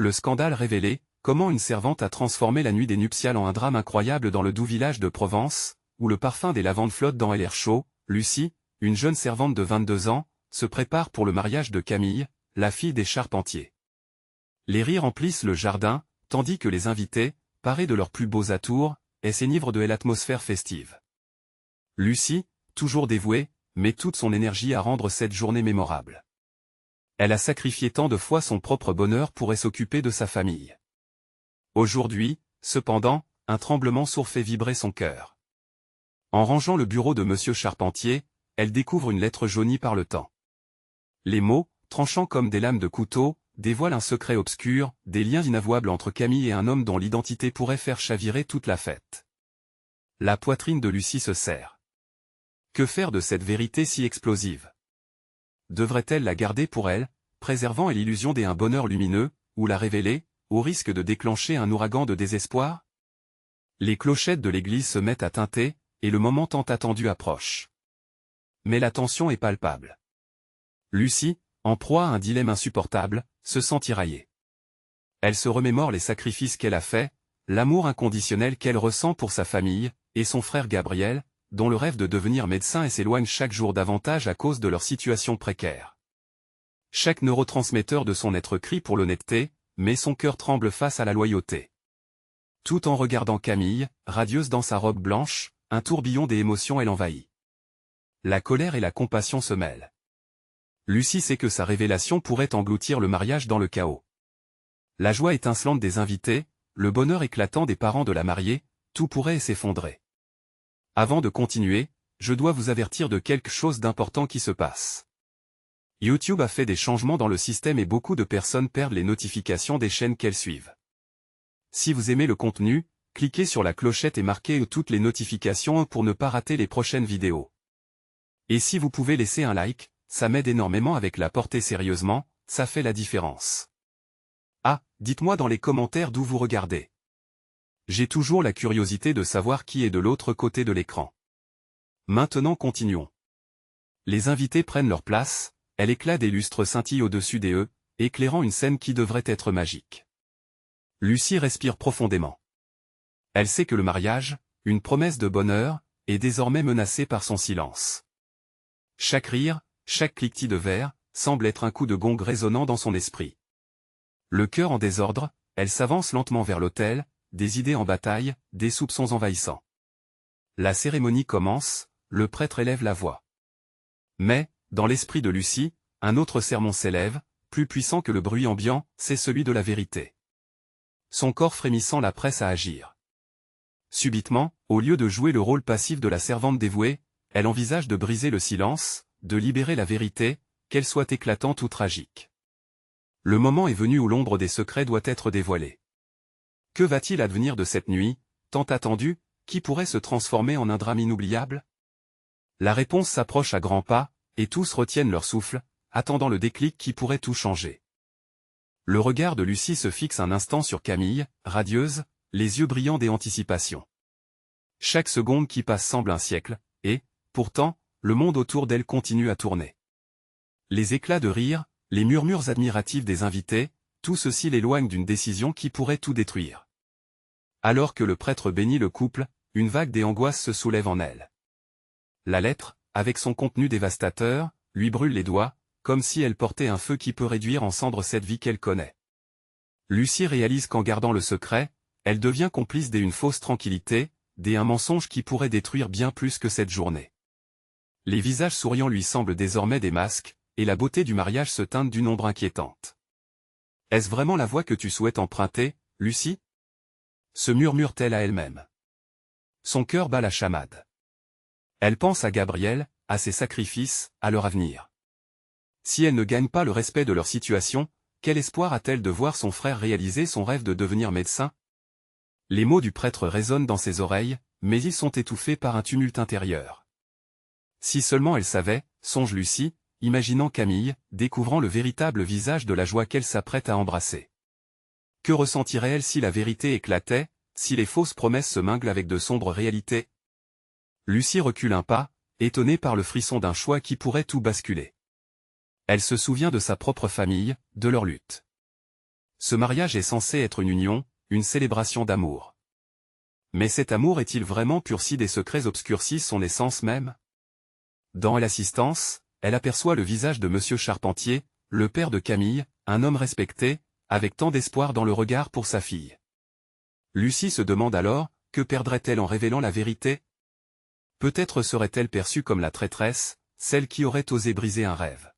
Le scandale révélé, comment une servante a transformé la nuit des nuptiales en un drame incroyable dans le doux village de Provence, où le parfum des lavandes flotte dans l'air chaud. Lucie, une jeune servante de 22 ans, se prépare pour le mariage de Camille, la fille des charpentiers. Les rires emplissent le jardin, tandis que les invités, parés de leurs plus beaux atours, s'enivrent de l'atmosphère festive. Lucie, toujours dévouée, met toute son énergie à rendre cette journée mémorable. Elle a sacrifié tant de fois son propre bonheur pour s'occuper de sa famille. Aujourd'hui, cependant, un tremblement sourd fait vibrer son cœur. En rangeant le bureau de Monsieur Charpentier, elle découvre une lettre jaunie par le temps. Les mots, tranchants comme des lames de couteau, dévoilent un secret obscur, des liens inavouables entre Camille et un homme dont l'identité pourrait faire chavirer toute la fête. La poitrine de Lucie se serre. Que faire de cette vérité si explosive? Devrait-elle la garder pour elle, préservant l'illusion d'un bonheur lumineux, ou la révéler, au risque de déclencher un ouragan de désespoir? Les clochettes de l'église se mettent à tinter, et le moment tant attendu approche. Mais la tension est palpable. Lucie, en proie à un dilemme insupportable, se sent tiraillée. Elle se remémore les sacrifices qu'elle a faits, l'amour inconditionnel qu'elle ressent pour sa famille, et son frère Gabriel, dont le rêve de devenir médecin s'éloigne chaque jour davantage à cause de leur situation précaire. Chaque neurotransmetteur de son être crie pour l'honnêteté, mais son cœur tremble face à la loyauté. Tout en regardant Camille, radieuse dans sa robe blanche, un tourbillon d'émotions l'envahit. La colère et la compassion se mêlent. Lucie sait que sa révélation pourrait engloutir le mariage dans le chaos. La joie étincelante des invités, le bonheur éclatant des parents de la mariée, tout pourrait s'effondrer. Avant de continuer, je dois vous avertir de quelque chose d'important qui se passe. YouTube a fait des changements dans le système et beaucoup de personnes perdent les notifications des chaînes qu'elles suivent. Si vous aimez le contenu, cliquez sur la clochette et marquez toutes les notifications pour ne pas rater les prochaines vidéos. Et si vous pouvez laisser un like, ça m'aide énormément avec la portée sérieusement, ça fait la différence. Ah, dites-moi dans les commentaires d'où vous regardez. J'ai toujours la curiosité de savoir qui est de l'autre côté de l'écran. Maintenant continuons. Les invités prennent leur place, l'éclat des lustres scintille au-dessus d'eux, éclairant une scène qui devrait être magique. Lucie respire profondément. Elle sait que le mariage, une promesse de bonheur, est désormais menacé par son silence. Chaque rire, chaque cliquetis de verre, semble être un coup de gong résonnant dans son esprit. Le cœur en désordre, elle s'avance lentement vers l'autel, des idées en bataille, des soupçons envahissants. La cérémonie commence, le prêtre élève la voix. Mais, dans l'esprit de Lucie, un autre sermon s'élève, plus puissant que le bruit ambiant, c'est celui de la vérité. Son corps frémissant la presse à agir. Subitement, au lieu de jouer le rôle passif de la servante dévouée, elle envisage de briser le silence, de libérer la vérité, qu'elle soit éclatante ou tragique. Le moment est venu où l'ombre des secrets doit être dévoilée. Que va-t-il advenir de cette nuit, tant attendue, qui pourrait se transformer en un drame inoubliable? La réponse s'approche à grands pas, et tous retiennent leur souffle, attendant le déclic qui pourrait tout changer. Le regard de Lucie se fixe un instant sur Camille, radieuse, les yeux brillants d'anticipation. Chaque seconde qui passe semble un siècle, et, pourtant, le monde autour d'elle continue à tourner. Les éclats de rire, les murmures admiratifs des invités, tout ceci l'éloigne d'une décision qui pourrait tout détruire. Alors que le prêtre bénit le couple, une vague d'angoisse se soulève en elle. La lettre, avec son contenu dévastateur, lui brûle les doigts, comme si elle portait un feu qui peut réduire en cendres cette vie qu'elle connaît. Lucie réalise qu'en gardant le secret, elle devient complice d'une fausse tranquillité, d'un mensonge qui pourrait détruire bien plus que cette journée. Les visages souriants lui semblent désormais des masques, et la beauté du mariage se teinte d'une ombre inquiétante. Est-ce vraiment la voie que tu souhaites emprunter, Lucie? Se murmure-t-elle à elle-même. Son cœur bat la chamade. Elle pense à Gabriel, à ses sacrifices, à leur avenir. Si elle ne gagne pas le respect de leur situation, quel espoir a-t-elle de voir son frère réaliser son rêve de devenir médecin? Les mots du prêtre résonnent dans ses oreilles, mais ils sont étouffés par un tumulte intérieur. Si seulement elle savait, songe Lucie, imaginant Camille, découvrant le véritable visage de la joie qu'elle s'apprête à embrasser. Que ressentirait-elle si la vérité éclatait, si les fausses promesses se minglent avec de sombres réalités? Lucie recule un pas, étonnée par le frisson d'un choix qui pourrait tout basculer. Elle se souvient de sa propre famille, de leur lutte. Ce mariage est censé être une union, une célébration d'amour. Mais cet amour est-il vraiment pur si des secrets obscurcissent son essence même? Dans l'assistance, elle aperçoit le visage de Monsieur Charpentier, le père de Camille, un homme respecté, avec tant d'espoir dans le regard pour sa fille. Lucie se demande alors, que perdrait-elle en révélant la vérité? Peut-être serait-elle perçue comme la traîtresse, celle qui aurait osé briser un rêve.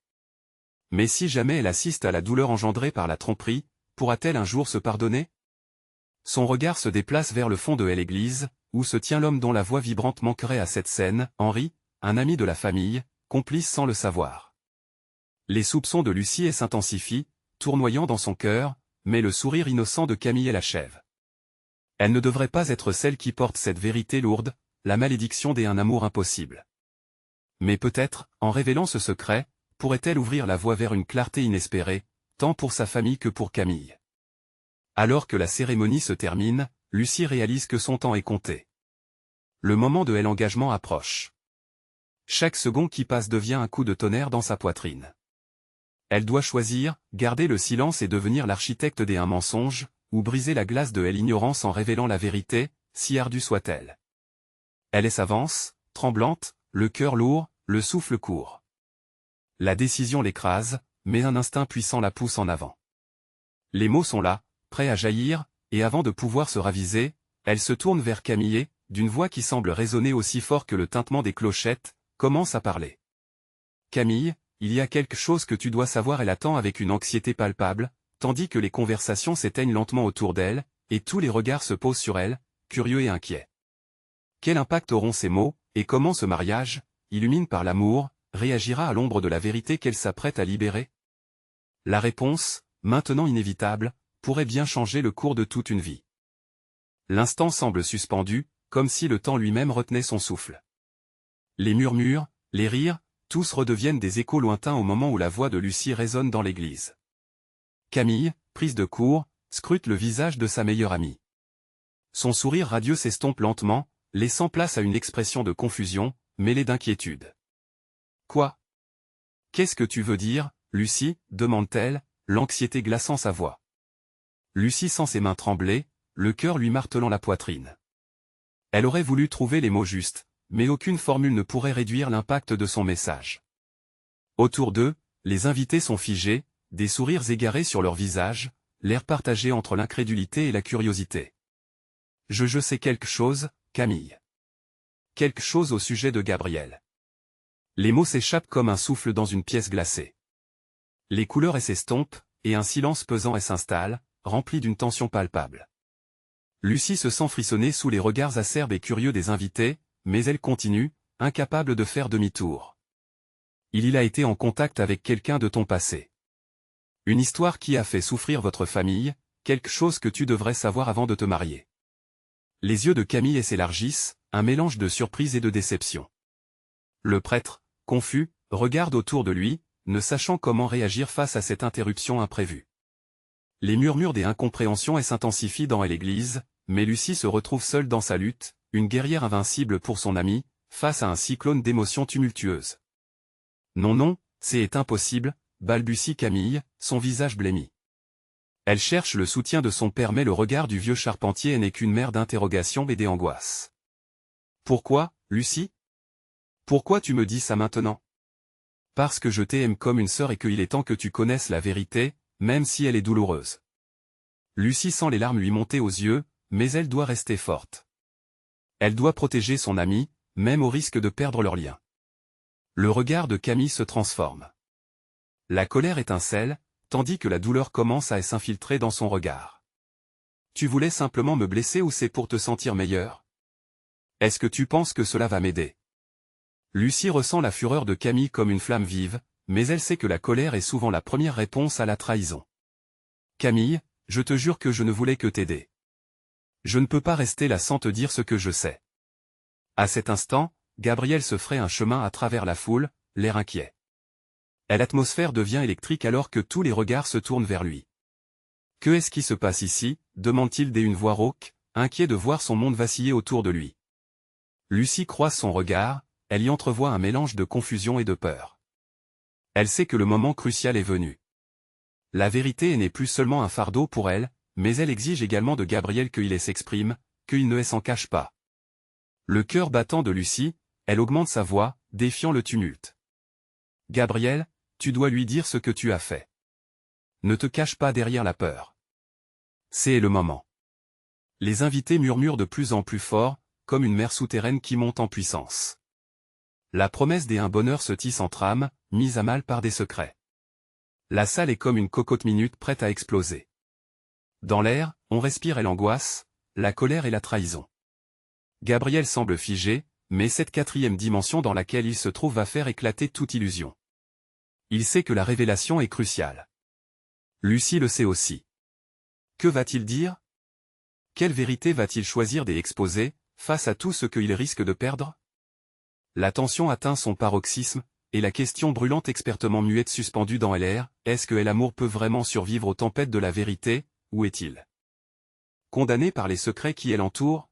Mais si jamais elle assiste à la douleur engendrée par la tromperie, pourra-t-elle un jour se pardonner? Son regard se déplace vers le fond de l'église, où se tient l'homme dont la voix vibrante manquerait à cette scène, Henri, un ami de la famille, complice sans le savoir. Les soupçons de Lucie s'intensifient, tournoyant dans son cœur, mais le sourire innocent de Camille l'achève. Elle ne devrait pas être celle qui porte cette vérité lourde, la malédiction d'un amour impossible. Mais peut-être, en révélant ce secret, pourrait-elle ouvrir la voie vers une clarté inespérée, tant pour sa famille que pour Camille. Alors que la cérémonie se termine, Lucie réalise que son temps est compté. Le moment de l'engagement approche. Chaque seconde qui passe devient un coup de tonnerre dans sa poitrine. Elle doit choisir, garder le silence et devenir l'architecte d'un mensonge, ou briser la glace de l'ignorance en révélant la vérité, si ardue soit-elle. Elle s'avance, tremblante, le cœur lourd, le souffle court. La décision l'écrase, mais un instinct puissant la pousse en avant. Les mots sont là, prêts à jaillir, et avant de pouvoir se raviser, elle se tourne vers Camille, d'une voix qui semble résonner aussi fort que le tintement des clochettes, commence à parler. Camille, il y a quelque chose que tu dois savoir, elle attend avec une anxiété palpable, tandis que les conversations s'éteignent lentement autour d'elle, et tous les regards se posent sur elle, curieux et inquiets. Quel impact auront ces mots, et comment ce mariage, illuminé par l'amour, réagira à l'ombre de la vérité qu'elle s'apprête à libérer? La réponse, maintenant inévitable, pourrait bien changer le cours de toute une vie. L'instant semble suspendu, comme si le temps lui-même retenait son souffle. Les murmures, les rires, tous redeviennent des échos lointains au moment où la voix de Lucie résonne dans l'église. Camille, prise de court, scrute le visage de sa meilleure amie. Son sourire radieux s'estompe lentement, laissant place à une expression de confusion, mêlée d'inquiétude. Quoi? Qu'est-ce que tu veux dire, Lucie, demande-t-elle, l'anxiété glaçant sa voix. Lucie sent ses mains trembler, le cœur lui martelant la poitrine. Elle aurait voulu trouver les mots justes, mais aucune formule ne pourrait réduire l'impact de son message. Autour d'eux, les invités sont figés, des sourires égarés sur leurs visages, l'air partagé entre l'incrédulité et la curiosité. Je sais quelque chose, Camille. Quelque chose au sujet de Gabriel. Les mots s'échappent comme un souffle dans une pièce glacée. Les couleurs s'estompent, et un silence pesant s'installe, rempli d'une tension palpable. Lucie se sent frissonner sous les regards acerbes et curieux des invités, mais elle continue, incapable de faire demi-tour. Il a été en contact avec quelqu'un de ton passé. Une histoire qui a fait souffrir votre famille, quelque chose que tu devrais savoir avant de te marier. Les yeux de Camille s'élargissent, un mélange de surprise et de déception. Le prêtre, confus, regarde autour de lui, ne sachant comment réagir face à cette interruption imprévue. Les murmures des incompréhensions s'intensifient dans l'église, mais Lucie se retrouve seule dans sa lutte, une guerrière invincible pour son amie, face à un cyclone d'émotions tumultueuses. Non, c'est impossible, balbutie Camille, son visage blêmi. Elle cherche le soutien de son père mais le regard du vieux charpentier n'est qu'une mer d'interrogations et d'angoisses. Pourquoi, Lucie? Pourquoi tu me dis ça maintenant? Parce que je t'aime comme une sœur et qu'il est temps que tu connaisses la vérité, même si elle est douloureuse. Lucie sent les larmes lui monter aux yeux, mais elle doit rester forte. Elle doit protéger son amie, même au risque de perdre leur lien. Le regard de Camille se transforme. La colère étincelle, tandis que la douleur commence à s'infiltrer dans son regard. Tu voulais simplement me blesser ou c'est pour te sentir meilleur? Est-ce que tu penses que cela va m'aider? Lucie ressent la fureur de Camille comme une flamme vive, mais elle sait que la colère est souvent la première réponse à la trahison. Camille, je te jure que je ne voulais que t'aider. Je ne peux pas rester là sans te dire ce que je sais. À cet instant, Gabriel se fraye un chemin à travers la foule, l'air inquiet. L'atmosphère devient électrique alors que tous les regards se tournent vers lui. Que est-ce qui se passe ici? Demande-t-il d'une voix rauque, inquiet de voir son monde vaciller autour de lui. Lucie croise son regard, elle y entrevoit un mélange de confusion et de peur. Elle sait que le moment crucial est venu. La vérité n'est plus seulement un fardeau pour elle, mais elle exige également de Gabriel qu'il s'exprime, qu'il ne s'en cache pas. Le cœur battant de Lucie, elle augmente sa voix, défiant le tumulte. Gabriel, tu dois lui dire ce que tu as fait. Ne te cache pas derrière la peur. C'est le moment. Les invités murmurent de plus en plus fort, comme une mer souterraine qui monte en puissance. La promesse d'un bonheur se tisse entre âmes, mise à mal par des secrets. La salle est comme une cocotte minute prête à exploser. Dans l'air, on respire l'angoisse, la colère et la trahison. Gabriel semble figé, mais cette quatrième dimension dans laquelle il se trouve va faire éclater toute illusion. Il sait que la révélation est cruciale. Lucie le sait aussi. Que va-t-il dire? Quelle vérité va-t-il choisir d'exposer, face à tout ce qu'il risque de perdre? La tension atteint son paroxysme, et la question brûlante expertement muette suspendue dans l'air, est-ce que l'amour peut vraiment survivre aux tempêtes de la vérité, où est-il? Condamné par les secrets qui l'entourent?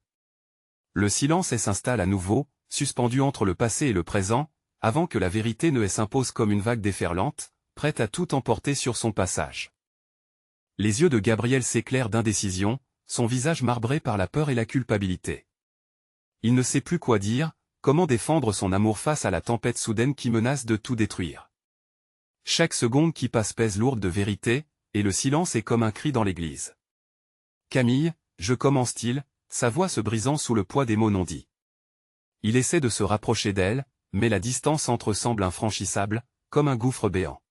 Le silence s'installe à nouveau, suspendu entre le passé et le présent, avant que la vérité ne s'impose comme une vague déferlante, prête à tout emporter sur son passage. Les yeux de Gabriel s'éclairent d'indécision, son visage marbré par la peur et la culpabilité. Il ne sait plus quoi dire, comment défendre son amour face à la tempête soudaine qui menace de tout détruire. Chaque seconde qui passe pèse lourde de vérité, et le silence est comme un cri dans l'église. Camille, je commence-t-il, sa voix se brisant sous le poids des mots non dits. Il essaie de se rapprocher d'elle, mais la distance entre semble infranchissable, comme un gouffre béant.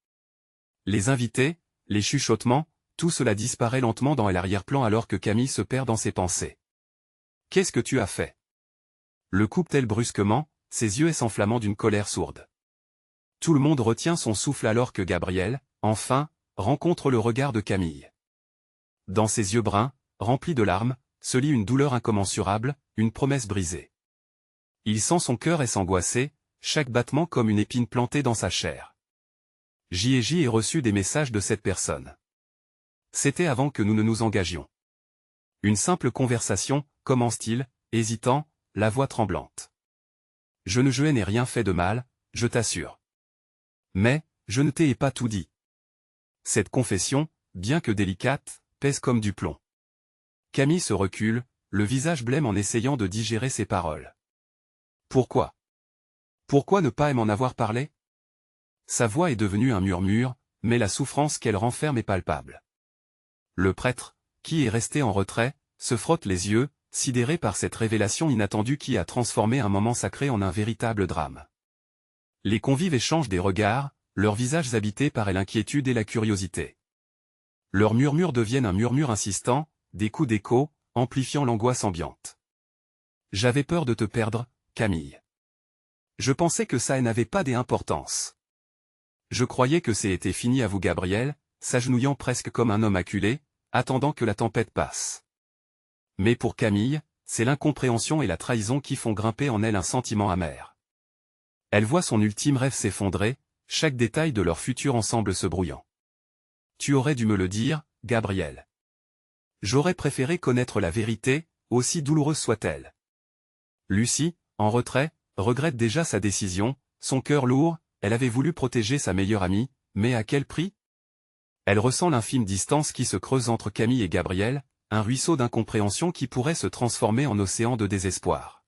Les invités, les chuchotements, tout cela disparaît lentement dans l'arrière-plan alors que Camille se perd dans ses pensées. Qu'est-ce que tu as fait? Le coupe-t-elle brusquement, ses yeux s'enflammant d'une colère sourde. Tout le monde retient son souffle alors que Gabriel, enfin, rencontre le regard de Camille. Dans ses yeux bruns, remplis de larmes, se lit une douleur incommensurable, une promesse brisée. Il sent son cœur s'angoisser, chaque battement comme une épine plantée dans sa chair. J ai reçu des messages de cette personne. C'était avant que nous ne nous engagions. Une simple conversation, commence-t-il, hésitant, la voix tremblante. Je n'ai rien fait de mal, je t'assure. Mais, je ne t'ai pas tout dit. Cette confession, bien que délicate, pèse comme du plomb. Camille se recule, le visage blême en essayant de digérer ses paroles. Pourquoi? Pourquoi ne pas m'en avoir parlé? Sa voix est devenue un murmure, mais la souffrance qu'elle renferme est palpable. Le prêtre, qui est resté en retrait, se frotte les yeux, sidéré par cette révélation inattendue qui a transformé un moment sacré en un véritable drame. Les convives échangent des regards, leurs visages habités par l'inquiétude et la curiosité. Leurs murmures deviennent un murmure insistant, des coups d'écho, amplifiant l'angoisse ambiante. J'avais peur de te perdre, Camille. Je pensais que ça n'avait pas d'importance. Je croyais que c'était fini à vous Gabriel, s'agenouillant presque comme un homme acculé, attendant que la tempête passe. Mais pour Camille, c'est l'incompréhension et la trahison qui font grimper en elle un sentiment amer. Elle voit son ultime rêve s'effondrer, chaque détail de leur futur ensemble se brouillant. Tu aurais dû me le dire, Gabriel. J'aurais préféré connaître la vérité, aussi douloureuse soit-elle. Lucie, en retrait, regrette déjà sa décision, son cœur lourd, elle avait voulu protéger sa meilleure amie, mais à quel prix? Elle ressent l'infime distance qui se creuse entre Camille et Gabriel, un ruisseau d'incompréhension qui pourrait se transformer en océan de désespoir.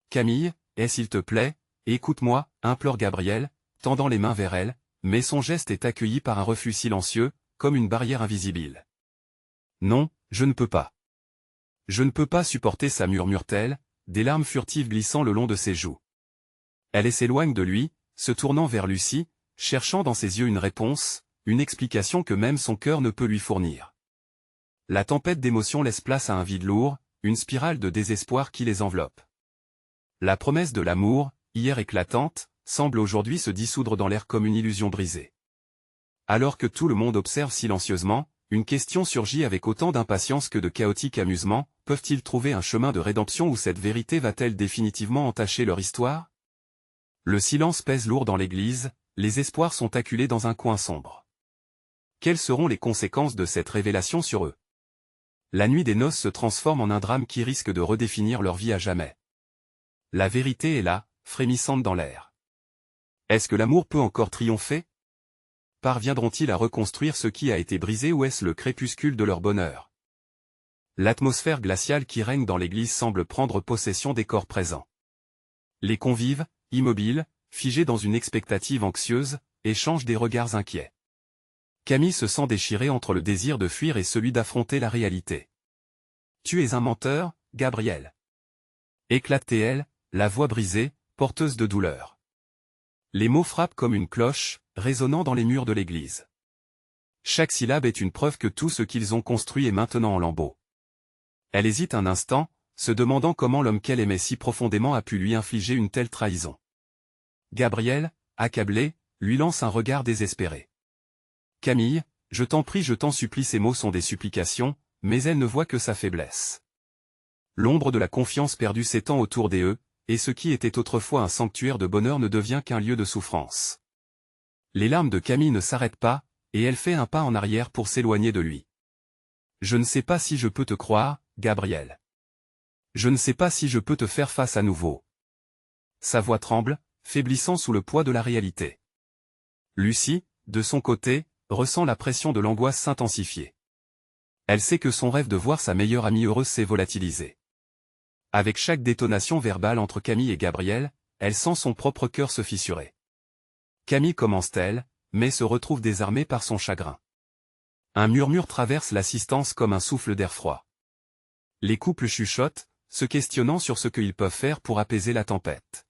Camille, s'il te plaît, écoute-moi, implore Gabriel, tendant les mains vers elle, mais son geste est accueilli par un refus silencieux, comme une barrière invisible. Non, je ne peux pas. Je ne peux pas supporter ça murmure-t-elle, des larmes furtives glissant le long de ses joues. Elle s'éloigne de lui, se tournant vers Lucie, cherchant dans ses yeux une réponse, une explication que même son cœur ne peut lui fournir. La tempête d'émotions laisse place à un vide lourd, une spirale de désespoir qui les enveloppe. La promesse de l'amour, hier éclatante, semble aujourd'hui se dissoudre dans l'air comme une illusion brisée. Alors que tout le monde observe silencieusement, une question surgit avec autant d'impatience que de chaotique amusement, peuvent-ils trouver un chemin de rédemption où cette vérité va-t-elle définitivement entacher leur histoire? Le silence pèse lourd dans l'église, les espoirs sont acculés dans un coin sombre. Quelles seront les conséquences de cette révélation sur eux? La nuit des noces se transforme en un drame qui risque de redéfinir leur vie à jamais. La vérité est là, frémissante dans l'air. Est-ce que l'amour peut encore triompher? parviendront-ils à reconstruire ce qui a été brisé ou est-ce le crépuscule de leur bonheur? L'atmosphère glaciale qui règne dans l'église semble prendre possession des corps présents. Les convives, immobiles, figés dans une expectative anxieuse, échangent des regards inquiets. Camille se sent déchirée entre le désir de fuir et celui d'affronter la réalité. « Tu es un menteur, Gabriel !» éclate-t-elle, la voix brisée, porteuse de douleur. Les mots frappent comme une cloche, résonnant dans les murs de l'église. Chaque syllabe est une preuve que tout ce qu'ils ont construit est maintenant en lambeaux. Elle hésite un instant, se demandant comment l'homme qu'elle aimait si profondément a pu lui infliger une telle trahison. Gabriel, accablé, lui lance un regard désespéré. « Camille, je t'en prie, je t'en supplie » Ces mots sont des supplications, mais elle ne voit que sa faiblesse. L'ombre de la confiance perdue s'étend autour d'eux, et ce qui était autrefois un sanctuaire de bonheur ne devient qu'un lieu de souffrance. Les larmes de Camille ne s'arrêtent pas, et elle fait un pas en arrière pour s'éloigner de lui. « Je ne sais pas si je peux te croire, Gabriel. Je ne sais pas si je peux te faire face à nouveau. » Sa voix tremble, faiblissant sous le poids de la réalité. Lucie, de son côté, ressent la pression de l'angoisse s'intensifier. Elle sait que son rêve de voir sa meilleure amie heureuse s'est volatilisé. Avec chaque détonation verbale entre Camille et Gabriel, elle sent son propre cœur se fissurer. Camille commence-t-elle, mais se retrouve désarmée par son chagrin. Un murmure traverse l'assistance comme un souffle d'air froid. Les couples chuchotent, se questionnant sur ce qu'ils peuvent faire pour apaiser la tempête.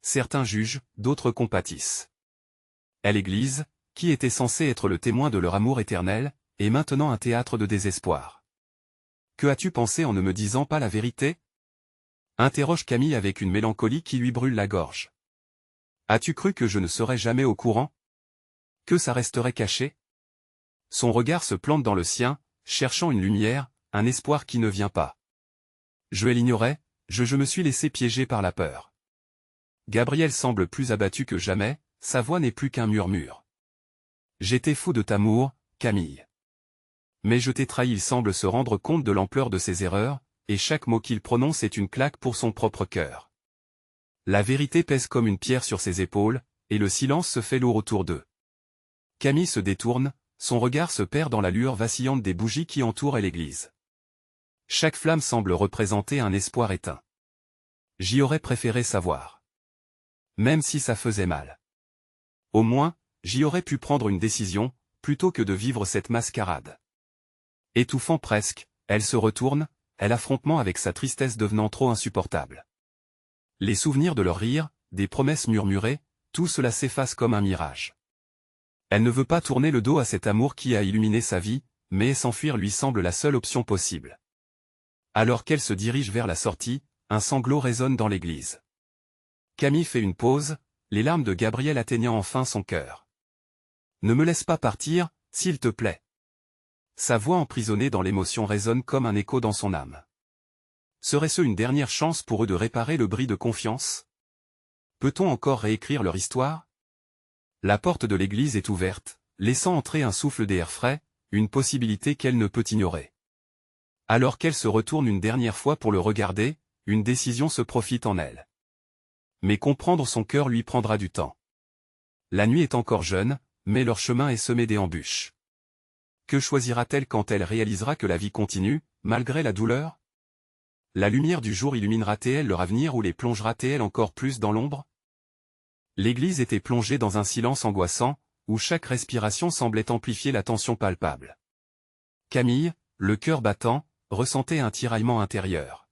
Certains jugent, d'autres compatissent. Et l'Église, qui était censée être le témoin de leur amour éternel, est maintenant un théâtre de désespoir. « Que as-tu pensé en ne me disant pas la vérité ?» interroge Camille avec une mélancolie qui lui brûle la gorge. « As-tu cru que je ne serais jamais au courant? Que ça resterait caché ?» Son regard se plante dans le sien, cherchant une lumière, un espoir qui ne vient pas. « Je l'ignorais, je me suis laissé piéger par la peur. » Gabriel semble plus abattu que jamais, sa voix n'est plus qu'un murmure. « J'étais fou de t'amour, Camille. Mais je t'ai trahi. » Il semble se rendre compte de l'ampleur de ses erreurs, et chaque mot qu'il prononce est une claque pour son propre cœur. La vérité pèse comme une pierre sur ses épaules, et le silence se fait lourd autour d'eux. Camille se détourne, son regard se perd dans la lueur vacillante des bougies qui entourent l'église. Chaque flamme semble représenter un espoir éteint. J'y aurais préféré savoir. Même si ça faisait mal. Au moins, j'y aurais pu prendre une décision, plutôt que de vivre cette mascarade. Étouffant presque, elle se retourne, l'affrontement avec sa tristesse devenant trop insupportable. Les souvenirs de leur rire, des promesses murmurées, tout cela s'efface comme un mirage. Elle ne veut pas tourner le dos à cet amour qui a illuminé sa vie, mais s'enfuir lui semble la seule option possible. Alors qu'elle se dirige vers la sortie, un sanglot résonne dans l'église. Camille fait une pause, les larmes de Gabriel atteignant enfin son cœur. « Ne me laisse pas partir, s'il te plaît. » Sa voix emprisonnée dans l'émotion résonne comme un écho dans son âme. Serait-ce une dernière chance pour eux de réparer le bris de confiance? Peut-on encore réécrire leur histoire? La porte de l'église est ouverte, laissant entrer un souffle d'air frais, une possibilité qu'elle ne peut ignorer. Alors qu'elle se retourne une dernière fois pour le regarder, une décision se profite en elle. Mais comprendre son cœur lui prendra du temps. La nuit est encore jeune, mais leur chemin est semé d'embûches. Que choisira-t-elle quand elle réalisera que la vie continue, malgré la douleur? La lumière du jour illuminera-t-elle leur avenir ou les plongera-t-elle encore plus dans l'ombre? L'église était plongée dans un silence angoissant, où chaque respiration semblait amplifier la tension palpable. Camille, le cœur battant, ressentait un tiraillement intérieur.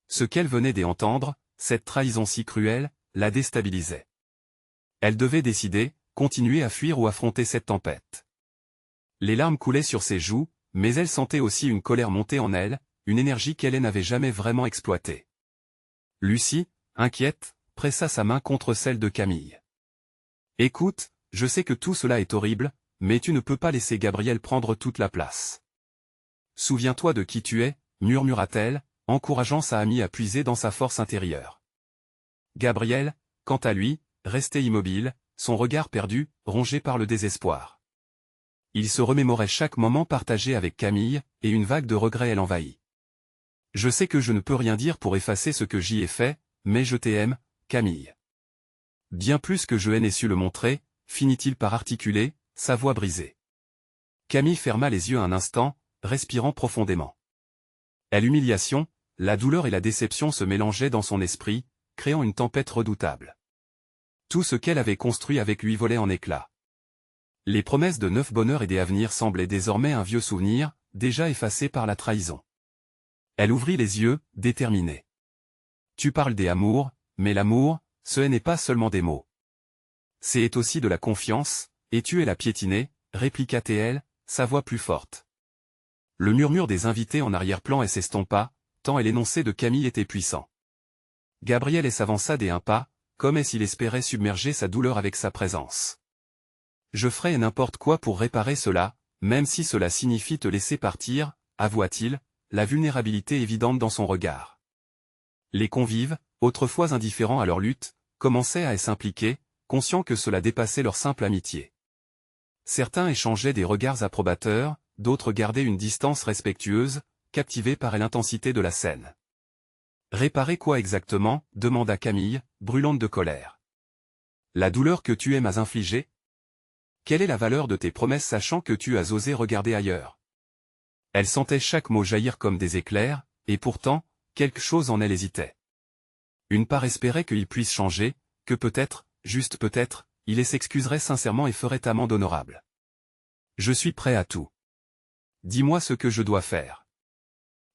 Ce qu'elle venait d'entendre, cette trahison si cruelle, la déstabilisait. Elle devait décider, continuer à fuir ou affronter cette tempête. Les larmes coulaient sur ses joues, mais elle sentait aussi une colère monter en elle, une énergie qu'elle n'avait jamais vraiment exploitée. Lucie, inquiète, pressa sa main contre celle de Camille. « Écoute, je sais que tout cela est horrible, mais tu ne peux pas laisser Gabriel prendre toute la place. Souviens-toi de qui tu es, » murmura-t-elle, encourageant sa amie à puiser dans sa force intérieure. Gabriel, quant à lui, restait immobile, son regard perdu, rongé par le désespoir. Il se remémorait chaque moment partagé avec Camille, et une vague de regret l'envahit. « Je sais que je ne peux rien dire pour effacer ce que j'y ai fait, mais je t'aime, Camille. Bien plus que je n'ai su le montrer, » finit-il par articuler, sa voix brisée. Camille ferma les yeux un instant, respirant profondément. À l'humiliation, la douleur et la déception se mélangeaient dans son esprit, créant une tempête redoutable. Tout ce qu'elle avait construit avec lui volait en éclats. Les promesses de neuf bonheurs et des avenirs semblaient désormais un vieux souvenir, déjà effacé par la trahison. Elle ouvrit les yeux, déterminée. Tu parles des amours, mais l'amour, ce n'est pas seulement des mots. C'est aussi de la confiance, et tu es la piétiner, répliqua T.L., sa voix plus forte. Le murmure des invités en arrière-plan s'estompa, tant l'énoncé de Camille était puissant. Gabriel s'avança un pas, comme s'il espérait submerger sa douleur avec sa présence. Je ferai n'importe quoi pour réparer cela, même si cela signifie te laisser partir, avoua-t-il, la vulnérabilité évidente dans son regard. Les convives, autrefois indifférents à leur lutte, commençaient à s'impliquer, conscients que cela dépassait leur simple amitié. Certains échangeaient des regards approbateurs, d'autres gardaient une distance respectueuse, captivés par l'intensité de la scène. « Réparer quoi exactement » demanda Camille, brûlante de colère. « La douleur que tu m'as infligée ? Quelle est la valeur de tes promesses sachant que tu as osé regarder ailleurs ?» Elle sentait chaque mot jaillir comme des éclairs, et pourtant, quelque chose en elle hésitait. Une part espérait qu'il puisse changer, que peut-être, juste peut-être, il s'excuserait sincèrement et ferait amende honorable. « Je suis prêt à tout. Dis-moi ce que je dois faire.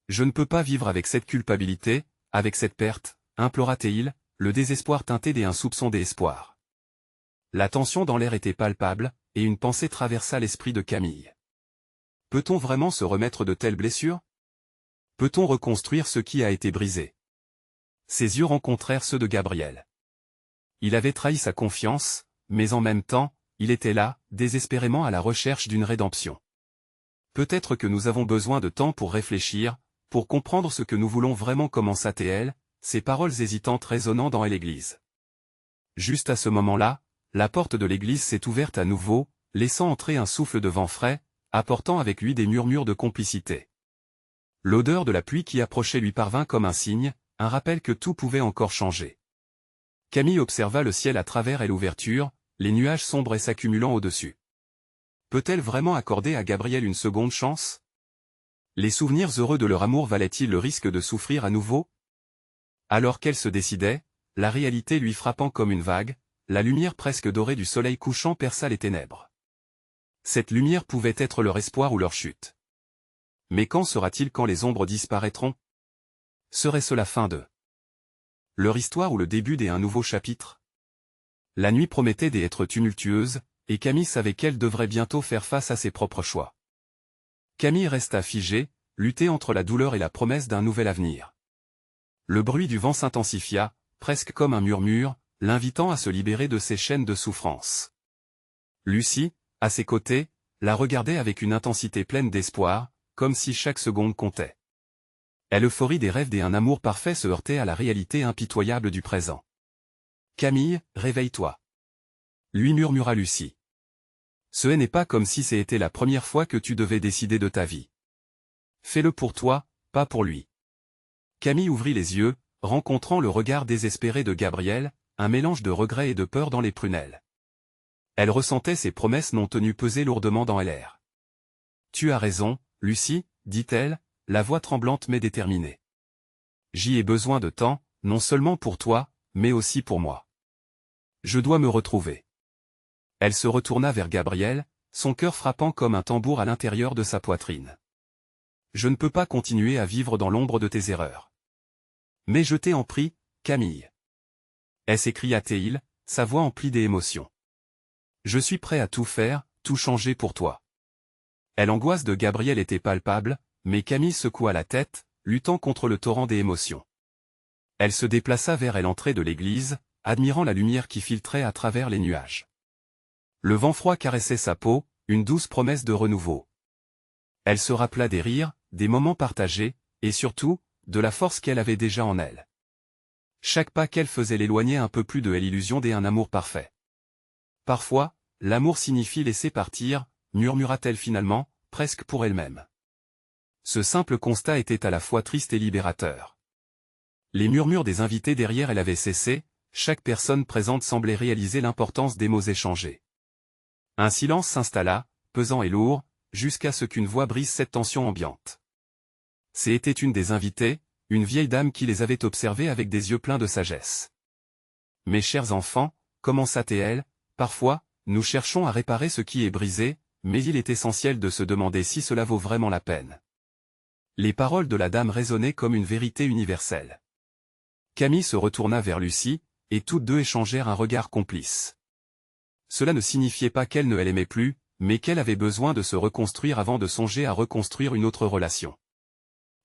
Je ne peux pas vivre avec cette culpabilité, avec cette perte, implora-t-il, le désespoir teinté d'un soupçon d'espoir. La tension dans l'air était palpable, et une pensée traversa l'esprit de Camille. Peut-on vraiment se remettre de telles blessures? Peut-on reconstruire ce qui a été brisé? Ses yeux rencontrèrent ceux de Gabriel. Il avait trahi sa confiance, mais en même temps, il était là, désespérément à la recherche d'une rédemption. Peut-être que nous avons besoin de temps pour réfléchir, pour comprendre ce que nous voulons vraiment, commença T.L., ses paroles hésitantes résonnant dans l'église. Juste à ce moment-là, la porte de l'église s'est ouverte à nouveau, laissant entrer un souffle de vent frais, apportant avec lui des murmures de complicité. L'odeur de la pluie qui approchait lui parvint comme un signe, un rappel que tout pouvait encore changer. Camille observa le ciel à travers l'ouverture, les nuages sombres s'accumulant au-dessus. Peut-elle vraiment accorder à Gabriel une seconde chance? Les souvenirs heureux de leur amour valaient-ils le risque de souffrir à nouveau? Alors qu'elle se décidait, la réalité lui frappant comme une vague, la lumière presque dorée du soleil couchant perça les ténèbres. Cette lumière pouvait être leur espoir ou leur chute. Mais quand sera-t-il quand les ombres disparaîtront? Serait-ce la fin de leur histoire ou le début d'un nouveau chapitre? La nuit promettait d'être tumultueuse, et Camille savait qu'elle devrait bientôt faire face à ses propres choix. Camille resta figée, lutter entre la douleur et la promesse d'un nouvel avenir. Le bruit du vent s'intensifia, presque comme un murmure, l'invitant à se libérer de ses chaînes de souffrance. Lucie, à ses côtés, la regardait avec une intensité pleine d'espoir, comme si chaque seconde comptait. L'euphorie des rêves d'un amour parfait se heurtait à la réalité impitoyable du présent. « Camille, réveille-toi » lui murmura Lucie. Ce n'est pas comme si c'était la première fois que tu devais décider de ta vie. Fais-le pour toi, pas pour lui. Camille ouvrit les yeux, rencontrant le regard désespéré de Gabriel, un mélange de regret et de peur dans les prunelles. Elle ressentait ses promesses non tenues peser lourdement dans l'air. « Tu as raison, Lucie, dit-elle, la voix tremblante mais déterminée. J'y ai besoin de temps, non seulement pour toi, mais aussi pour moi. Je dois me retrouver. » Elle se retourna vers Gabriel, son cœur frappant comme un tambour à l'intérieur de sa poitrine. « Je ne peux pas continuer à vivre dans l'ombre de tes erreurs. Mais je t'ai en prie, Camille. » s'écria-t-il, sa voix emplie d'émotion. « Je suis prêt à tout faire, tout changer pour toi. » L'angoisse de Gabriel était palpable, mais Camille secoua la tête, luttant contre le torrent des émotions. Elle se déplaça vers l'entrée de l'église, admirant la lumière qui filtrait à travers les nuages. Le vent froid caressait sa peau, une douce promesse de renouveau. Elle se rappela des rires, des moments partagés, et surtout, de la force qu'elle avait déjà en elle. Chaque pas qu'elle faisait l'éloignait un peu plus de l'illusion d'un amour parfait. Parfois, l'amour signifie laisser partir, murmura-t-elle finalement, presque pour elle-même. Ce simple constat était à la fois triste et libérateur. Les murmures des invités derrière elle avaient cessé, chaque personne présente semblait réaliser l'importance des mots échangés. Un silence s'installa, pesant et lourd, jusqu'à ce qu'une voix brise cette tension ambiante. C'était une des invitées, une vieille dame qui les avait observés avec des yeux pleins de sagesse. « Mes chers enfants, commença-t-elle, parfois, nous cherchons à réparer ce qui est brisé, mais il est essentiel de se demander si cela vaut vraiment la peine. » Les paroles de la dame résonnaient comme une vérité universelle. Camille se retourna vers Lucie, et toutes deux échangèrent un regard complice. Cela ne signifiait pas qu'elle ne l'aimait plus, mais qu'elle avait besoin de se reconstruire avant de songer à reconstruire une autre relation.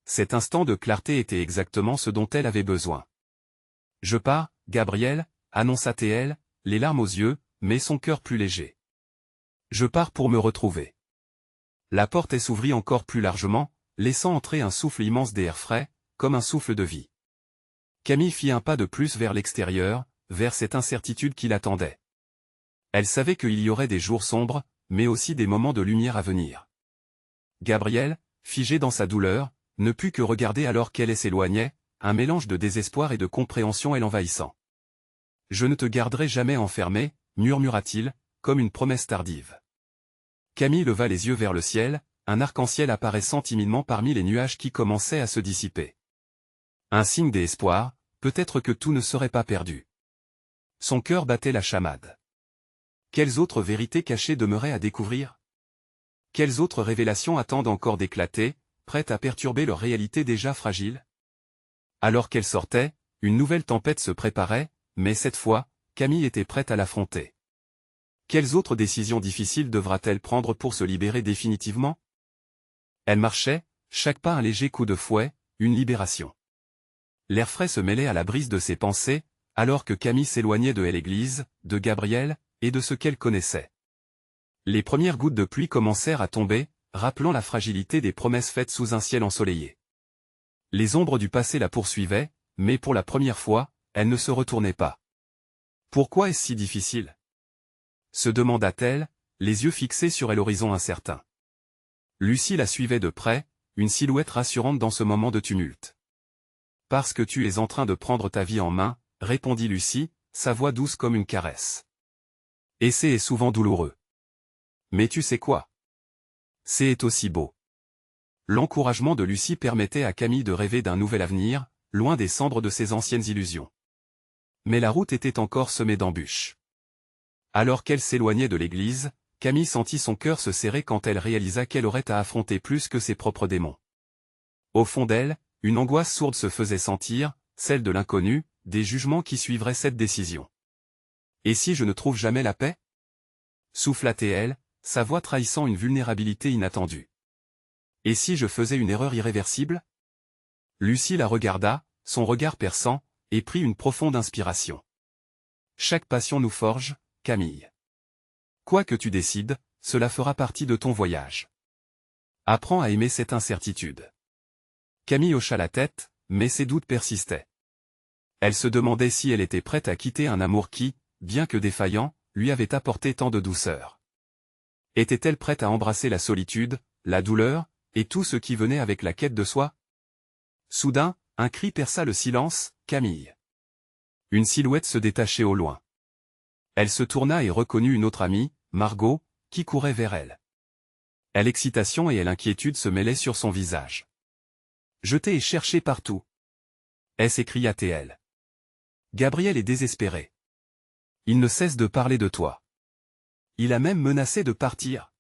Cet instant de clarté était exactement ce dont elle avait besoin. « Je pars, Gabriel, » annonça-t-elle, les larmes aux yeux, mais son cœur plus léger. « Je pars pour me retrouver. » La porte s'ouvrit encore plus largement, laissant entrer un souffle immense d'air frais, comme un souffle de vie. Camille fit un pas de plus vers l'extérieur, vers cette incertitude qui l'attendait. Elle savait qu'il y aurait des jours sombres, mais aussi des moments de lumière à venir. Gabriel, figé dans sa douleur, ne put que regarder alors qu'elle s'éloignait, un mélange de désespoir et de compréhension l'envahissant. « Je ne te garderai jamais enfermé, » murmura-t-il, comme une promesse tardive. Camille leva les yeux vers le ciel, un arc-en-ciel apparaissant timidement parmi les nuages qui commençaient à se dissiper. Un signe d'espoir, peut-être que tout ne serait pas perdu. Son cœur battait la chamade. Quelles autres vérités cachées demeuraient à découvrir? Quelles autres révélations attendent encore d'éclater, prêtes à perturber leur réalité déjà fragile? Alors qu'elle sortait, une nouvelle tempête se préparait, mais cette fois, Camille était prête à l'affronter. Quelles autres décisions difficiles devra-t-elle prendre pour se libérer définitivement? Elle marchait, chaque pas un léger coup de fouet, une libération. L'air frais se mêlait à la brise de ses pensées, alors que Camille s'éloignait de l'église, de Gabriel, et de ce qu'elle connaissait. Les premières gouttes de pluie commencèrent à tomber, rappelant la fragilité des promesses faites sous un ciel ensoleillé. Les ombres du passé la poursuivaient, mais pour la première fois, elle ne se retournait pas. Pourquoi est-ce si difficile? Se demanda-t-elle, les yeux fixés sur l'horizon incertain. Lucie la suivait de près, une silhouette rassurante dans ce moment de tumulte. « Parce que tu es en train de prendre ta vie en main, » répondit Lucie, sa voix douce comme une caresse. « Et c'est souvent douloureux. Mais tu sais quoi? C'est aussi beau. » L'encouragement de Lucie permettait à Camille de rêver d'un nouvel avenir, loin des cendres de ses anciennes illusions. Mais la route était encore semée d'embûches. Alors qu'elle s'éloignait de l'église, Camille sentit son cœur se serrer quand elle réalisa qu'elle aurait à affronter plus que ses propres démons. Au fond d'elle, une angoisse sourde se faisait sentir, celle de l'inconnu, des jugements qui suivraient cette décision. « Et si je ne trouve jamais la paix ?» souffla-t-elle, sa voix trahissant une vulnérabilité inattendue. « Et si je faisais une erreur irréversible ?» Lucie la regarda, son regard perçant, et prit une profonde inspiration. « Chaque passion nous forge, Camille. Quoi que tu décides, cela fera partie de ton voyage. Apprends à aimer cette incertitude. » Camille hocha la tête, mais ses doutes persistaient. Elle se demandait si elle était prête à quitter un amour qui, bien que défaillant, lui avait apporté tant de douceur. Était-elle prête à embrasser la solitude, la douleur, et tout ce qui venait avec la quête de soi? Soudain, un cri perça le silence, « Camille !» Une silhouette se détachait au loin. Elle se tourna et reconnut une autre amie, Margot, qui courait vers elle. L'excitation et l'inquiétude se mêlaient sur son visage. « Je t'ai cherché partout. » s'écria-t-elle. « Gabriel est désespéré. Il ne cesse de parler de toi. Il a même menacé de partir. »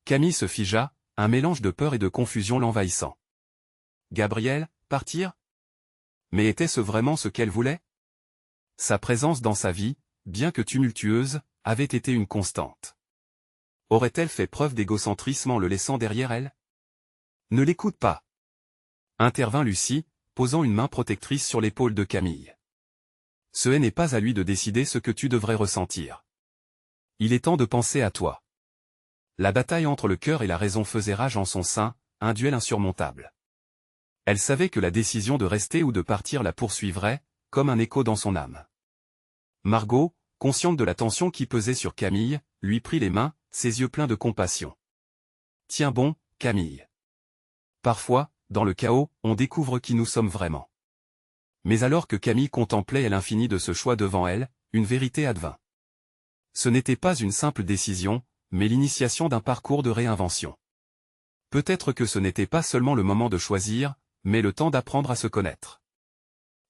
Camille se figea, un mélange de peur et de confusion l'envahissant. Gabriel, partir? Mais était-ce vraiment ce qu'elle voulait? Sa présence dans sa vie, bien que tumultueuse, avait été une constante. Aurait-elle fait preuve d'égocentrisme en le laissant derrière elle? Ne l'écoute pas, intervint Lucie, posant une main protectrice sur l'épaule de Camille. Ce n'est pas à lui de décider ce que tu devrais ressentir. Il est temps de penser à toi. La bataille entre le cœur et la raison faisait rage en son sein, un duel insurmontable. Elle savait que la décision de rester ou de partir la poursuivrait, comme un écho dans son âme. Margot, consciente de la tension qui pesait sur Camille, lui prit les mains, ses yeux pleins de compassion. « Tiens bon, Camille. Parfois, dans le chaos, on découvre qui nous sommes vraiment. » Mais alors que Camille contemplait l'infini de ce choix devant elle, une vérité advint. Ce n'était pas une simple décision, mais l'initiation d'un parcours de réinvention. Peut-être que ce n'était pas seulement le moment de choisir, mais le temps d'apprendre à se connaître.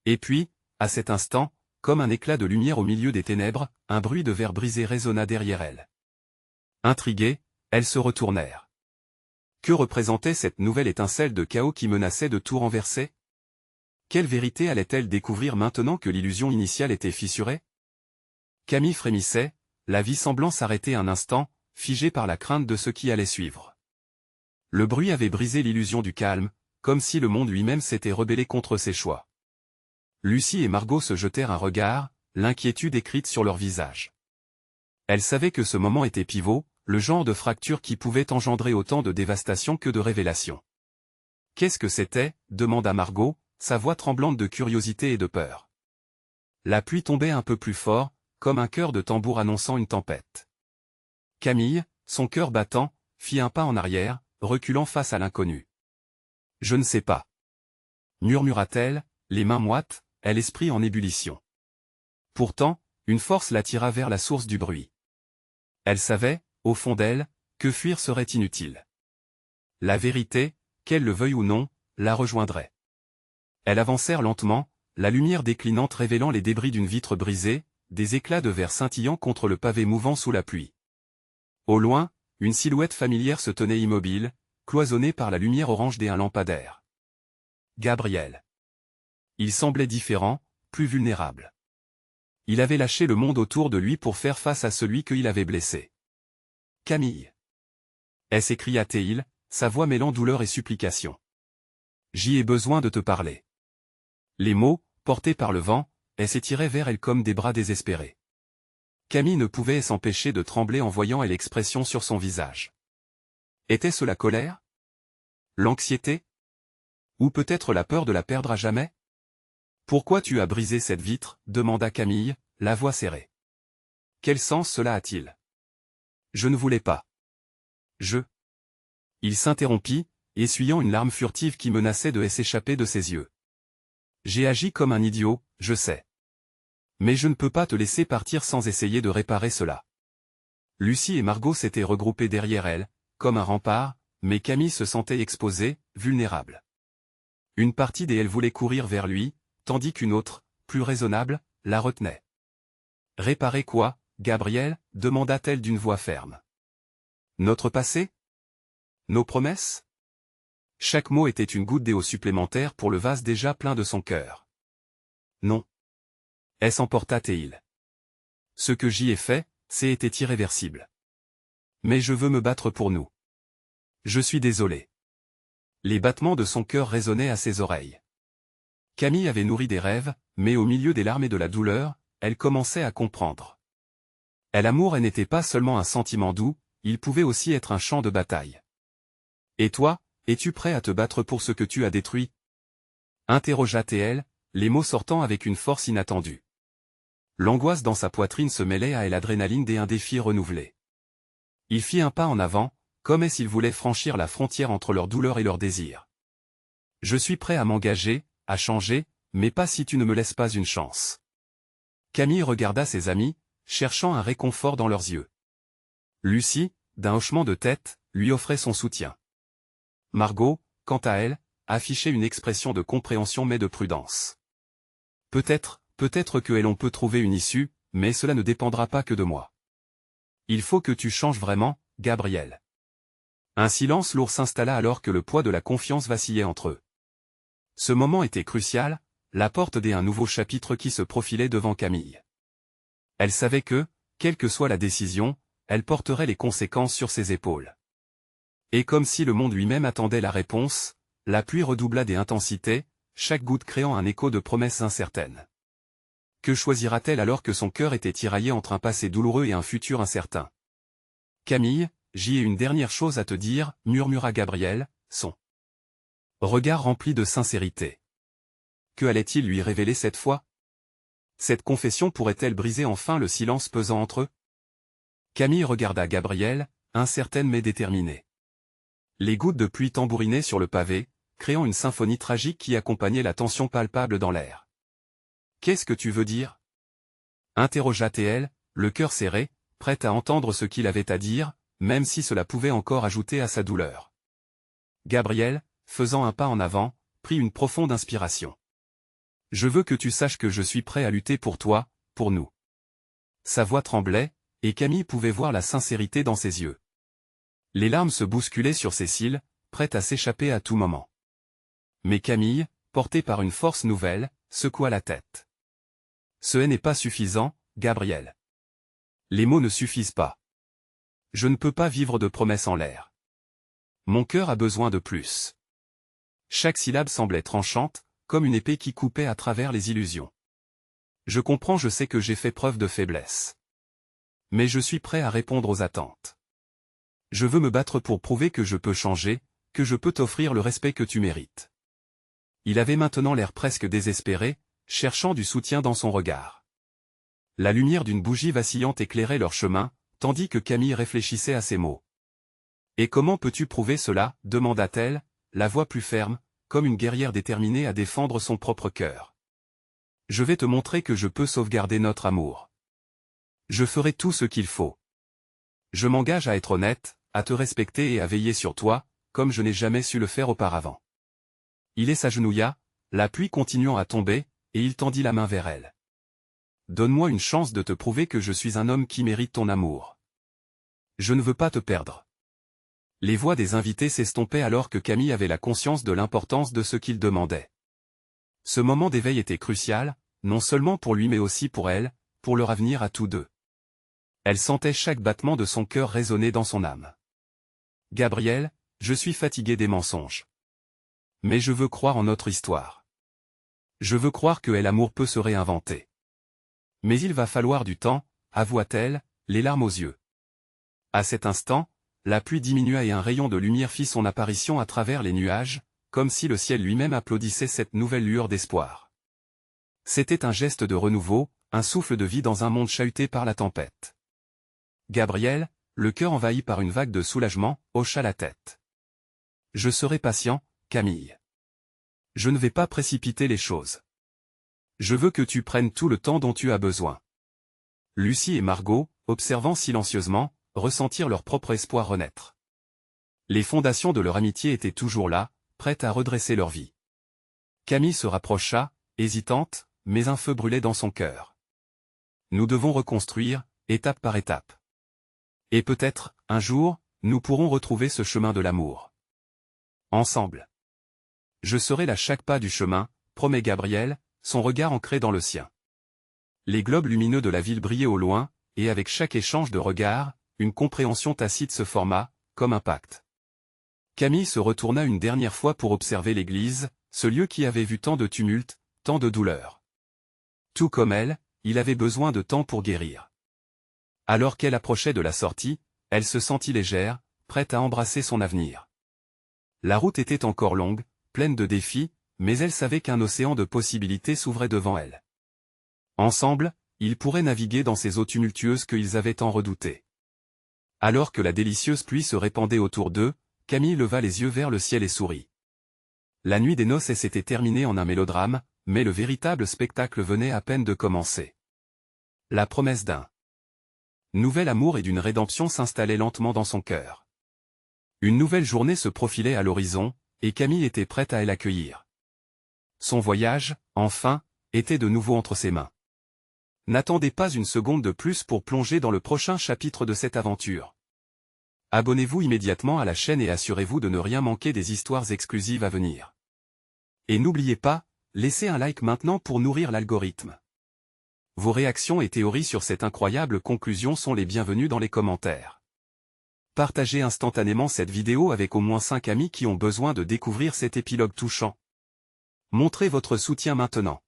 Et puis, à cet instant, comme un éclat de lumière au milieu des ténèbres, un bruit de verre brisé résonna derrière elles. Intriguées, elles se retournèrent. Que représentait cette nouvelle étincelle de chaos qui menaçait de tout renverser? Quelle vérité allait-elle découvrir maintenant que l'illusion initiale était fissurée? Camille frémissait, la vie semblant s'arrêter un instant, figée par la crainte de ce qui allait suivre. Le bruit avait brisé l'illusion du calme, comme si le monde lui-même s'était rebellé contre ses choix. Lucie et Margot se jetèrent un regard, l'inquiétude écrite sur leur visage. Elles savaient que ce moment était pivot, le genre de fracture qui pouvait engendrer autant de dévastation que de révélation. « Qu'est-ce que c'était » demanda Margot, sa voix tremblante de curiosité et de peur. La pluie tombait un peu plus fort, comme un chœur de tambour annonçant une tempête. Camille, son cœur battant, fit un pas en arrière, reculant face à l'inconnu. « Je ne sais pas. » murmura-t-elle, les mains moites, et l'esprit en ébullition. Pourtant, une force l'attira vers la source du bruit. Elle savait, au fond d'elle, que fuir serait inutile. La vérité, qu'elle le veuille ou non, la rejoindrait. Elles avancèrent lentement, la lumière déclinante révélant les débris d'une vitre brisée, des éclats de verre scintillant contre le pavé mouvant sous la pluie. Au loin, une silhouette familière se tenait immobile, cloisonnée par la lumière orange d'un lampadaire. Gabriel. Il semblait différent, plus vulnérable. Il avait lâché le monde autour de lui pour faire face à celui qu'il avait blessé. « Camille !» s'écria-t-il, sa voix mêlant douleur et supplication. « J'y ai besoin de te parler. » Les mots, portés par le vent, s'étiraient vers elle comme des bras désespérés. Camille ne pouvait s'empêcher de trembler en voyant l'expression sur son visage. Était-ce la colère? L'anxiété? Ou peut-être la peur de la perdre à jamais? « Pourquoi tu as brisé cette vitre » demanda Camille, la voix serrée. « Quel sens cela a-t-il? » Je ne voulais pas. Il s'interrompit, essuyant une larme furtive qui menaçait de s'échapper de ses yeux. J'ai agi comme un idiot, je sais. Mais je ne peux pas te laisser partir sans essayer de réparer cela. Lucie et Margot s'étaient regroupées derrière elle, comme un rempart, mais Camille se sentait exposée, vulnérable. Une partie d'elle voulait courir vers lui, tandis qu'une autre, plus raisonnable, la retenait. « Réparer quoi, Gabriel » demanda-t-elle d'une voix ferme. « Notre passé? Nos promesses ?» Chaque mot était une goutte d'eau supplémentaire pour le vase déjà plein de son cœur. « Non. » s'emporta-t-il. « Ce que j'y ai fait, c'était irréversible. Mais je veux me battre pour nous. Je suis désolé. » Les battements de son cœur résonnaient à ses oreilles. Camille avait nourri des rêves, mais au milieu des larmes et de la douleur, elle commençait à comprendre. L'amour n'était pas seulement un sentiment doux, il pouvait aussi être un champ de bataille. « Et toi, es-tu prêt à te battre pour ce que tu as détruit » interrogea-t-elle, les mots sortant avec une force inattendue. L'angoisse dans sa poitrine se mêlait à l'adrénaline d'un défi renouvelé. Il fit un pas en avant, comme s'il voulait franchir la frontière entre leur douleur et leur désir. « Je suis prêt à m'engager, à changer, mais pas si tu ne me laisses pas une chance. » Camille regarda ses amis, cherchant un réconfort dans leurs yeux. Lucie, d'un hochement de tête, lui offrait son soutien. Margot, quant à elle, affichait une expression de compréhension mais de prudence. Peut-être que l'on peut trouver une issue, mais cela ne dépendra pas que de moi. Il faut que tu changes vraiment, Gabriel. Un silence lourd s'installa alors que le poids de la confiance vacillait entre eux. Ce moment était crucial, la porte d'un nouveau chapitre qui se profilait devant Camille. Elle savait que, quelle que soit la décision, elle porterait les conséquences sur ses épaules. Et comme si le monde lui-même attendait la réponse, la pluie redoubla d'intensité, chaque goutte créant un écho de promesses incertaines. Que choisira-t-elle alors que son cœur était tiraillé entre un passé douloureux et un futur incertain? « Camille, j'y ai une dernière chose à te dire, » murmura Gabriel, son regard rempli de sincérité. Que allait-il lui révéler cette fois? Cette confession pourrait-elle briser enfin le silence pesant entre eux? Camille regarda Gabriel, incertaine mais déterminée. Les gouttes de pluie tambourinaient sur le pavé, créant une symphonie tragique qui accompagnait la tension palpable dans l'air. « Qu'est-ce que tu veux dire » interrogea-t-elle, le cœur serré, prête à entendre ce qu'il avait à dire, même si cela pouvait encore ajouter à sa douleur. Gabriel, faisant un pas en avant, prit une profonde inspiration. « Je veux que tu saches que je suis prêt à lutter pour toi, pour nous. » Sa voix tremblait, et Camille pouvait voir la sincérité dans ses yeux. Les larmes se bousculaient sur ses cils, prêtes à s'échapper à tout moment. Mais Camille, portée par une force nouvelle, secoua la tête. « Ce n'est pas suffisant, Gabriel. Les mots ne suffisent pas. Je ne peux pas vivre de promesses en l'air. Mon cœur a besoin de plus. » Chaque syllabe semblait tranchante, comme une épée qui coupait à travers les illusions. « Je comprends, je sais que j'ai fait preuve de faiblesse. Mais je suis prêt à répondre aux attentes. Je veux me battre pour prouver que je peux changer, que je peux t'offrir le respect que tu mérites. » Il avait maintenant l'air presque désespéré, cherchant du soutien dans son regard. La lumière d'une bougie vacillante éclairait leur chemin, tandis que Camille réfléchissait à ces mots. « Et comment peux-tu prouver cela ?» demanda-t-elle, la voix plus ferme, comme une guerrière déterminée à défendre son propre cœur. « Je vais te montrer que je peux sauvegarder notre amour. Je ferai tout ce qu'il faut. Je m'engage à être honnête, à te respecter et à veiller sur toi, comme je n'ai jamais su le faire auparavant. » Il s'agenouilla, la pluie continuant à tomber, et il tendit la main vers elle. « Donne-moi une chance de te prouver que je suis un homme qui mérite ton amour. Je ne veux pas te perdre. » Les voix des invités s'estompaient alors que Camille avait la conscience de l'importance de ce qu'il demandait. Ce moment d'éveil était crucial, non seulement pour lui mais aussi pour elle, pour leur avenir à tous deux. Elle sentait chaque battement de son cœur résonner dans son âme. « Gabriel, je suis fatigué des mensonges. Mais je veux croire en notre histoire. Je veux croire que l'amour peut se réinventer. Mais il va falloir du temps, avoua-t-elle, les larmes aux yeux. » À cet instant, la pluie diminua et un rayon de lumière fit son apparition à travers les nuages, comme si le ciel lui-même applaudissait cette nouvelle lueur d'espoir. C'était un geste de renouveau, un souffle de vie dans un monde chahuté par la tempête. Gabriel, le cœur envahi par une vague de soulagement, hocha la tête. « Je serai patient, Camille. Je ne vais pas précipiter les choses. Je veux que tu prennes tout le temps dont tu as besoin. » Lucie et Margot, observant silencieusement, ressentirent leur propre espoir renaître. Les fondations de leur amitié étaient toujours là, prêtes à redresser leur vie. Camille se rapprocha, hésitante, mais un feu brûlait dans son cœur. « Nous devons reconstruire, étape par étape. Et peut-être, un jour, nous pourrons retrouver ce chemin de l'amour. Ensemble. Je serai là chaque pas du chemin, promet Gabriel, son regard ancré dans le sien. » Les globes lumineux de la ville brillaient au loin, et avec chaque échange de regards, une compréhension tacite se forma, comme un pacte. Camille se retourna une dernière fois pour observer l'église, ce lieu qui avait vu tant de tumulte, tant de douleur. Tout comme elle, il avait besoin de temps pour guérir. Alors qu'elle approchait de la sortie, elle se sentit légère, prête à embrasser son avenir. La route était encore longue, pleine de défis, mais elle savait qu'un océan de possibilités s'ouvrait devant elle. Ensemble, ils pourraient naviguer dans ces eaux tumultueuses qu'ils avaient tant redoutées. Alors que la délicieuse pluie se répandait autour d'eux, Camille leva les yeux vers le ciel et sourit. La nuit des noces s'était terminée en un mélodrame, mais le véritable spectacle venait à peine de commencer. La promesse d'un nouvel amour et d'une rédemption s'installait lentement dans son cœur. Une nouvelle journée se profilait à l'horizon, et Camille était prête à l'accueillir. Son voyage, enfin, était de nouveau entre ses mains. N'attendez pas une seconde de plus pour plonger dans le prochain chapitre de cette aventure. Abonnez-vous immédiatement à la chaîne et assurez-vous de ne rien manquer des histoires exclusives à venir. Et n'oubliez pas, laissez un like maintenant pour nourrir l'algorithme. Vos réactions et théories sur cette incroyable conclusion sont les bienvenues dans les commentaires. Partagez instantanément cette vidéo avec au moins 5 amis qui ont besoin de découvrir cet épilogue touchant. Montrez votre soutien maintenant.